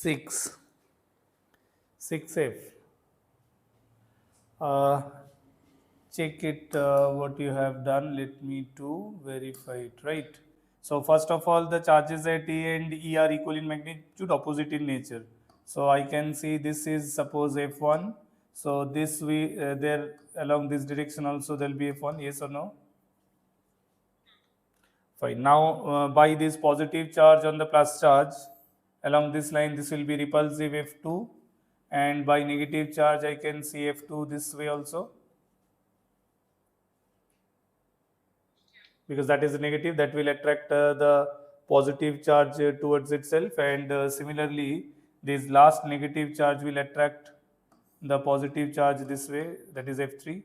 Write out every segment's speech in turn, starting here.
6 6F. Uh, check it what you have done. Let me to verify it, right? So first of all, the charges at A and E are equal in magnitude, opposite in nature. So I can see this is suppose F1. So this we there along this direction also there will be F1. Yes or no? Fine. Now by this positive charge on the plus charge along this line, this will be repulsive F2, and by negative charge I can see F2 this way also, because that is negative, that will attract the positive charge towards itself, and similarly this last negative charge will attract the positive charge this way, that is F3.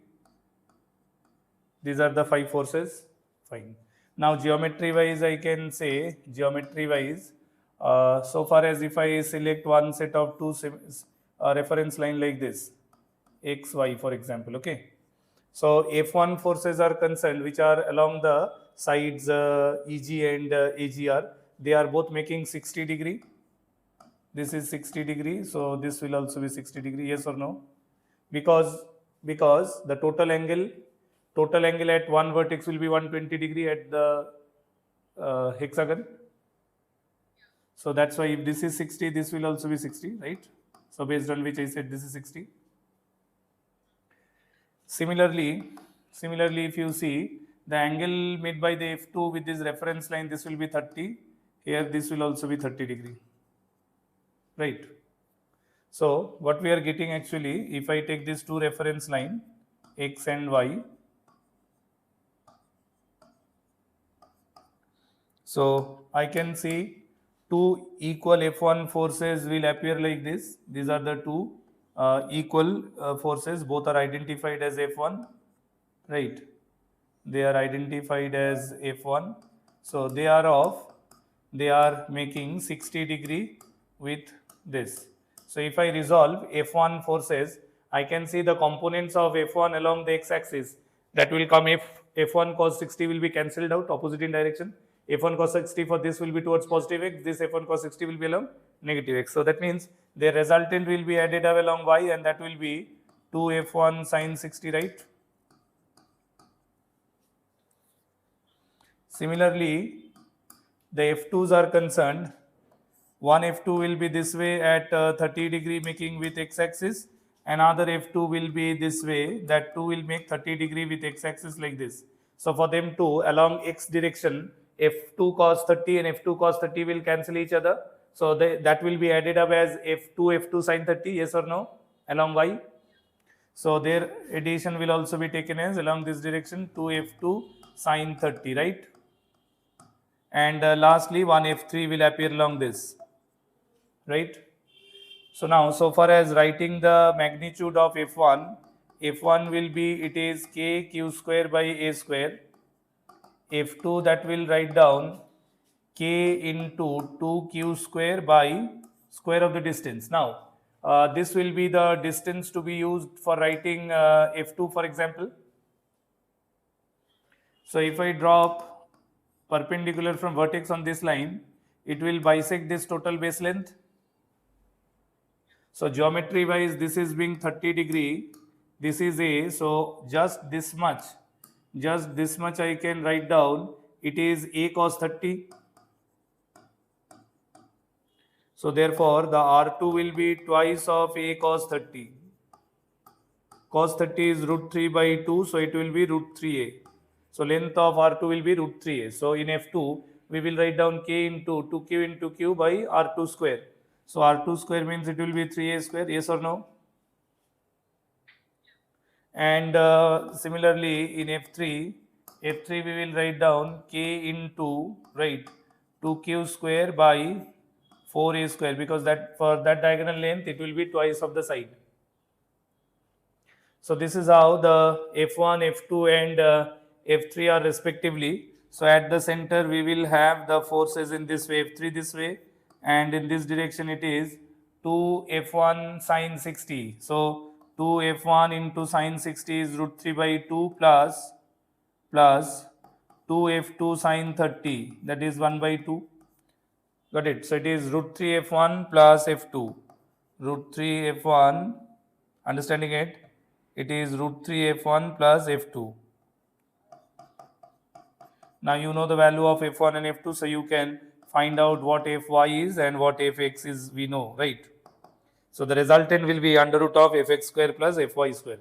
These are the 5 forces. Fine. Now geometry wise I can say, geometry wise, so far as if I select one set of two reference line like this, x, y for example, okay. So F1 forces are concerned, which are along the sides EG and AGR. They are both making 60 degree. This is 60 degree, so this will also be 60 degree. Yes or no? Because the total angle at one vertex will be 120 degree at the hexagon. So that's why if this is 60, this will also be 60, right? So based on which I said this is 60. Similarly, if you see the angle made by the F2 with this reference line, this will be 30. Here, this will also be 30 degree, right? So what we are getting actually, if I take these two reference line, X and Y, so I can see two equal F1 forces will appear like this. These are the two equal forces, both are identified as F1, right? They are identified as F1. So they are making 60 degree with this. So if I resolve F1 forces, I can see the components of F1 along the x-axis. That will come if F1 cos 60 will be cancelled out, opposite in direction. F1 cos 60 for this will be towards positive x. This F1 cos 60 will be along negative x. So that means the resultant will be added up along y, and that will be 2F1 sin 60, right? Similarly, the F2s are concerned. One F2 will be this way at 30 degree making with x-axis. Another F2 will be this way, that 2 will make 30 degree with x-axis like this. So for them two along x direction, F2 cos 30 and F2 cos 30 will cancel each other. So that will be added up as F2 sin 30, yes or no, along y. So their addition will also be taken as along this direction 2F2 sin 30, right? And lastly, one F3 will appear along this, right? So now, so far as writing the magnitude of F1 will be, it is k q square by a square. F2 that will write down k into 2q square by square of the distance. Now, this will be the distance to be used for writing F2, for example. So if I drop perpendicular from vertex on this line, it will bisect this total base length. So geometry wise, this is being 30 degree, this is A, so just this much I can write down, it is A cos 30. So therefore the R2 will be twice of A cos 30. Cos 30 is root 3 by 2, so it will be root 3A. So length of R2 will be root 3A. So in F2, we will write down K into 2Q into Q by R2 square. So R2 square means it will be 3A square, yes or no? And similarly in F3 we will write down K into, right, 2Q square by 4A square, because that for that diagonal length it will be twice of the side. So this is how the F1, F2 and F3 are respectively. So at the center we will have the forces in this way, F3 this way, and in this direction it is 2F1 sin 60. So 2F1 into sin 60 is root 3 by 2 plus 2F2 sin 30, that is 1 by 2. Got it. So it is root 3 f1 plus f2. Root 3 f1, understanding it? It is root 3 f1 plus f2. Now you know the value of f1 and f2, so you can find out what fy is and what fx is, we know, right? So the resultant will be under root of fx square plus fy square.